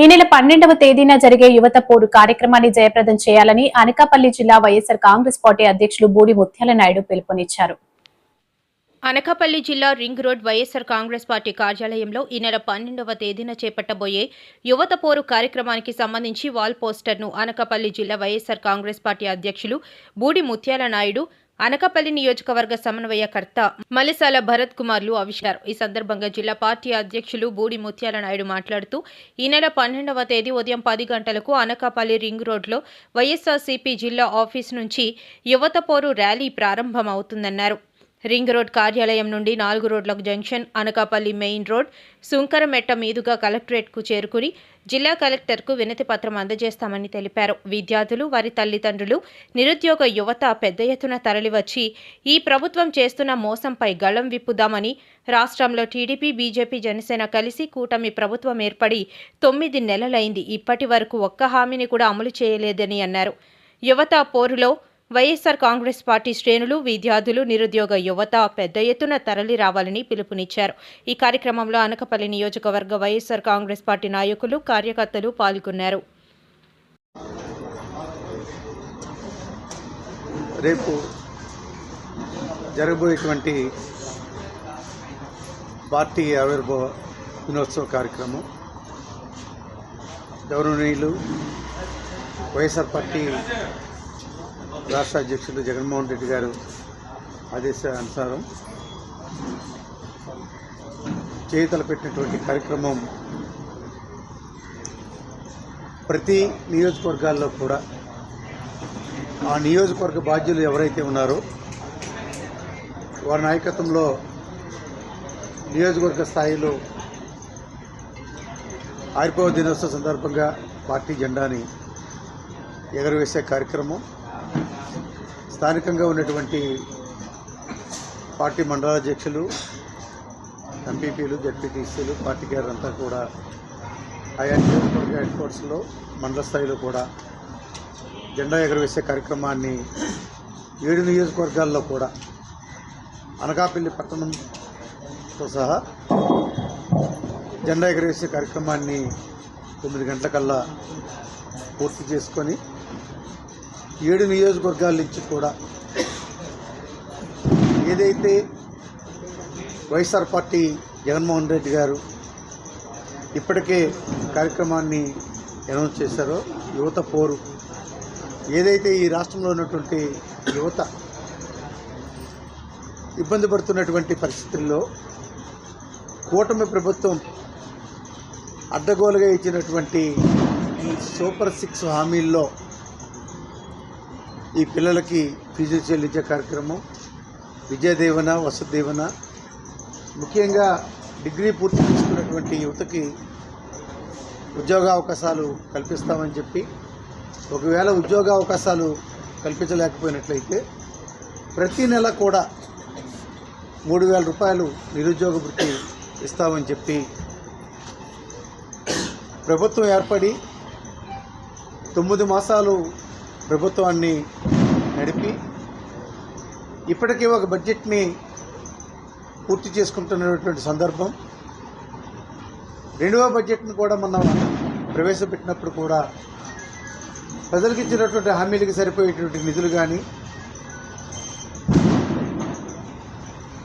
ఈ నెల 12వ తేదీన జరిగే యువత పోరు కార్యక్రమాన్ని జయప్రదం చేయాలని అనకాపల్లి జిల్లా వైఎస్సార్ కాంగ్రెస్ పార్టీ అధ్యక్షులు బూడి ముత్యాల నాయుడు పిలుపునిచ్చారు. అనకాపల్లి జిల్లా ring road YSR Congress party కార్యాలయంలో ఈ నెల 12వ తేదీన చేపట్టబోయే యువత పోరు కార్యక్రమానికి సంబంధించి వాల్ పోస్టర్ను అనకాపల్లి జిల్లా వైఎస్సార్ కాంగ్రెస్ పార్టీ అధ్యక్షులు బూడి ముత్యాల నాయుడు, అనకాపల్లి నియోజకవర్గ సమన్వయకర్త మలిసాల భరత్ కుమార్లు ఆవిష్కరించారు. ఈ సందర్భంగా జిల్లా పార్టీ అధ్యక్షులు బూడి ముత్యాల నాయుడు మాట్లాడుతూ ఈ నెల 12వ తేదీ ఉదయం 10 గంటలకు అనకాపల్లి రింగ్ రోడ్లో వైఎస్సార్సీపీ జిల్లా ఆఫీస్ నుంచి యువత పోరు ర్యాలీ ప్రారంభమవుతుందన్నారు. రింగ్ రోడ్ కార్యాలయం నుండి 4 రోడ్ల junction, Anakapalli main road, Sunkarametta మీదుగా కలెక్టరేట్కు చేరుకుని జిల్లా కలెక్టర్కు వినతి పత్రం అందజేస్తామని తెలిపారు. విద్యార్థులు, వారి తల్లిదండ్రులు, నిరుద్యోగ యువత పెద్ద ఎత్తున తరలివచ్చి ఈ ప్రభుత్వం చేస్తున్న మోసంపై గళం విప్పుదామని, రాష్ట్రంలో టీడీపీ, బీజేపీ, జనసేన కలిసి కూటమి ప్రభుత్వం ఏర్పడి 9 నెలలైంది. ఇప్పటి వరకు ఒక్క హామీని కూడా అమలు చేయలేదని అన్నారు. యువత పోరులో వైఎస్సార్ కాంగ్రెస్ పార్టీ శ్రేణులు, విద్యార్థులు, నిరుద్యోగ యువత పెద్ద ఎత్తున తరలి రావాలని పిలుపునిచ్చారు. ఈ కార్యక్రమంలో అనకాపల్లి నియోజకవర్గ వైఎస్సార్ కాంగ్రెస్ పార్టీ నాయకులు, కార్యకర్తలు పాల్గొన్నారు. రేపు జరగబోయేటువంటి పార్టీ ఆవిర్భావ దినోత్సవ కార్యక్రమం గౌరవనీయులు వైఎస్ఆర్ పార్టీ రాష్ట్ర అధ్యక్షులు జగన్మోహన్ రెడ్డి గారు ఆదేశానుసారం చేతలపెట్టినటువంటి కార్యక్రమం ప్రతి నియోజకవర్గాల్లో కూడా ఆ నియోజకవర్గ బాధ్యులు ఎవరైతే ఉన్నారో వారి నాయకత్వంలో నియోజకవర్గ స్థాయిలో ఆవిర్భావ దినోత్సవ సందర్భంగా పార్టీ జెండాని ఎగరవేసే కార్యక్రమం స్థానికంగా ఉన్నటువంటి పార్టీ మండలాధ్యక్షులు, ఎంపీపీలు, జడ్పీటీసీలు, పార్టీ కేడరంతా కూడా ఆయా నియోజకవర్గ హెడ్ క్వార్టర్స్లో మండల స్థాయిలో కూడా జెండా ఎగరవేసే కార్యక్రమాన్ని 7 నియోజకవర్గాల్లో కూడా అనకాపల్లి పట్టణంతో సహా జెండా ఎగరవేసే కార్యక్రమాన్ని 9 గంటలకల్లా పూర్తి చేసుకొని 7 నియోజకవర్గాల నుంచి కూడా ఏదైతే వైఎస్ఆర్ పార్టీ జగన్మోహన్ రెడ్డి గారు ఇప్పటికే కార్యక్రమాన్ని అనౌన్స్ చేశారో యువత పోరు, ఏదైతే ఈ రాష్ట్రంలో ఉన్నటువంటి యువత ఇబ్బంది పడుతున్నటువంటి పరిస్థితుల్లో కూటమి ప్రభుత్వం అడ్డగోలుగా ఇచ్చినటువంటి ఈ సూపర్ 6 హామీల్లో ఈ పిల్లలకి ఫీజులు చెల్లించే కార్యక్రమం, విద్యాదీవెన, వసతి దీవెన, ముఖ్యంగా డిగ్రీ పూర్తి చేసుకున్నటువంటి యువతకి ఉద్యోగ అవకాశాలు కల్పిస్తామని చెప్పి, ఒకవేళ ఉద్యోగ అవకాశాలు కల్పించలేకపోయినట్లయితే ప్రతి నెల కూడా 3,000 రూపాయలు నిరుద్యోగ వృత్తి ఇస్తామని చెప్పి ప్రభుత్వం ఏర్పడి 9 మాసాలు ప్రభుత్వాన్ని నడిపి ఇప్పటికీ ఒక బడ్జెట్ని పూర్తి చేసుకుంటున్నటువంటి సందర్భం. 2వ బడ్జెట్ను కూడా మనం ప్రవేశపెట్టినప్పుడు కూడా ప్రజలకు ఇచ్చినటువంటి హామీలకు సరిపోయేటువంటి నిధులు కానీ,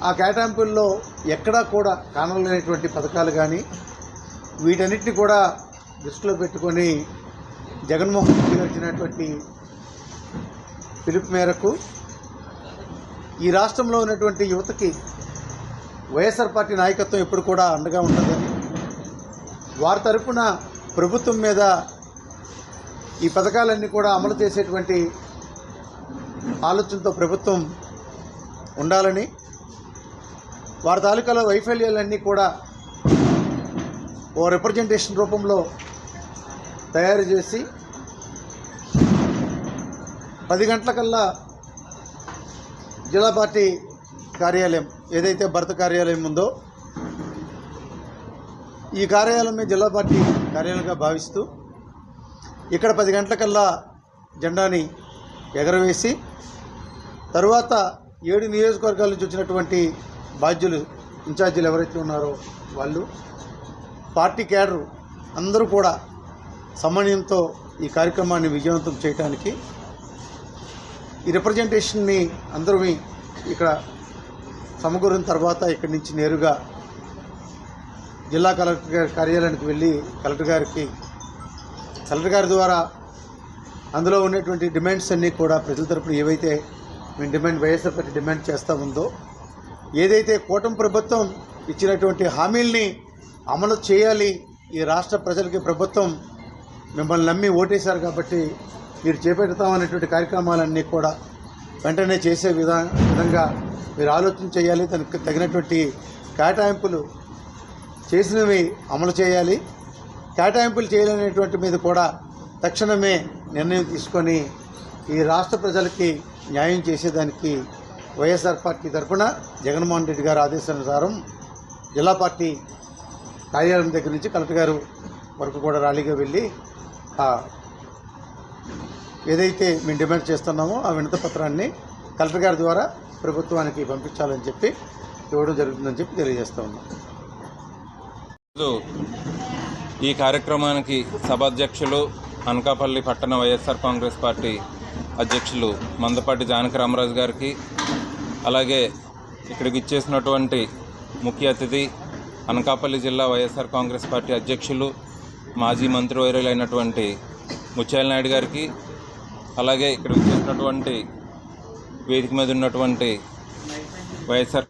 ఆ కేటాయింపుల్లో ఎక్కడా కూడా కానలేనటువంటి పథకాలు కానీ, వీటన్నిటిని కూడా దృష్టిలో పెట్టుకొని జగన్మోహన్ రెడ్డి గారు ఇచ్చినటువంటి పిలుపు మేరకు ఈ రాష్ట్రంలో ఉన్నటువంటి యువతకి వైఎస్ఆర్ పార్టీ నాయకత్వం ఎప్పుడు కూడా అండగా ఉంటుందని, వారి తరఫున ప్రభుత్వం మీద ఈ పథకాలన్నీ కూడా అమలు చేసేటువంటి ఆలోచనతో ప్రభుత్వం ఉండాలని, వారి తాలూకాలో వైఫల్యాలన్నీ కూడా ఓ రిప్రజెంటేషన్ రూపంలో తయారు చేసి 10 గంటలకల్లా జిల్లా పార్టీ కార్యాలయం ఏదైతే భర్త కార్యాలయం ఉందో ఈ కార్యాలయమే జిల్లా పార్టీ కార్యాలయంగా భావిస్తూ ఇక్కడ 10 గంటలకల్లా జెండాని ఎగరవేసి తరువాత 7 నియోజకవర్గాల నుంచి వచ్చినటువంటి బాధ్యులు, ఇన్ఛార్జీలు ఎవరైతే ఉన్నారో వాళ్ళు, పార్టీ క్యాడరు అందరూ కూడా సమన్వయంతో ఈ కార్యక్రమాన్ని విజయవంతం చేయడానికి ఈ రిప్రజెంటేషన్ని అందరూ ఇక్కడ సమకూరిన తర్వాత ఇక్కడి నుంచి నేరుగా జిల్లా కలెక్టర్ గారి కార్యాలయానికి వెళ్ళి కలెక్టర్ గారి ద్వారా అందులో ఉన్నటువంటి డిమాండ్స్ అన్నీ కూడా ప్రజల తరపున ఏవైతే మేము వైఎస్ఆర్ పార్టీ డిమాండ్ చేస్తూ ఉందో, ఏదైతే కూటమి ప్రభుత్వం ఇచ్చినటువంటి హామీల్ని అమలు చేయాలి, ఈ రాష్ట్ర ప్రజలకి ప్రభుత్వం మిమ్మల్ని నమ్మి ఓటేశారు కాబట్టి మీరు చేపడతామనేటువంటి కార్యక్రమాలన్నీ కూడా వెంటనే చేసే విధంగా మీరు ఆలోచన చేయాలి. దానికి తగినటువంటి కేటాయింపులు చేసినవి అమలు చేయాలి. కేటాయింపులు చేయలేనటువంటి మీద కూడా తక్షణమే నిర్ణయం తీసుకొని ఈ రాష్ట్ర ప్రజలకి న్యాయం చేసేదానికి వైఎస్ఆర్ పార్టీ తరఫున జగన్మోహన్ రెడ్డి గారి ఆదేశానుసారం జిల్లా పార్టీ కార్యాలయం దగ్గర నుంచి కలెక్టర్ గారు వరకు కూడా ర్యాలీగా వెళ్ళి ఏదైతే మేము డిమాండ్ చేస్తున్నామో ఆ వినతి పత్రాన్ని కలెక్టర్ గారి ద్వారా ప్రభుత్వానికి పంపించాలని చెప్పి ఇవ్వడం జరుగుతుందని చెప్పి తెలియజేస్తూ ఉన్నాం. ఈ కార్యక్రమానికి సభాధ్యక్షులు అనకాపల్లి పట్టణ వైఎస్ఆర్ కాంగ్రెస్ పార్టీ అధ్యక్షులు మందపాటి జానకి రామరాజు గారికి, అలాగే ఇక్కడికి ఇచ్చేసినటువంటి ముఖ్య అతిథి అనకాపల్లి జిల్లా వైఎస్ఆర్ కాంగ్రెస్ పార్టీ అధ్యక్షులు మాజీ మంత్రివర్యులైనటువంటి ముత్యాల నాయుడు గారికి, అలాగే ఇక్కడ ఇచ్చేసినటువంటి వేదిక మీద ఉన్నటువంటి వైఎస్ఆర్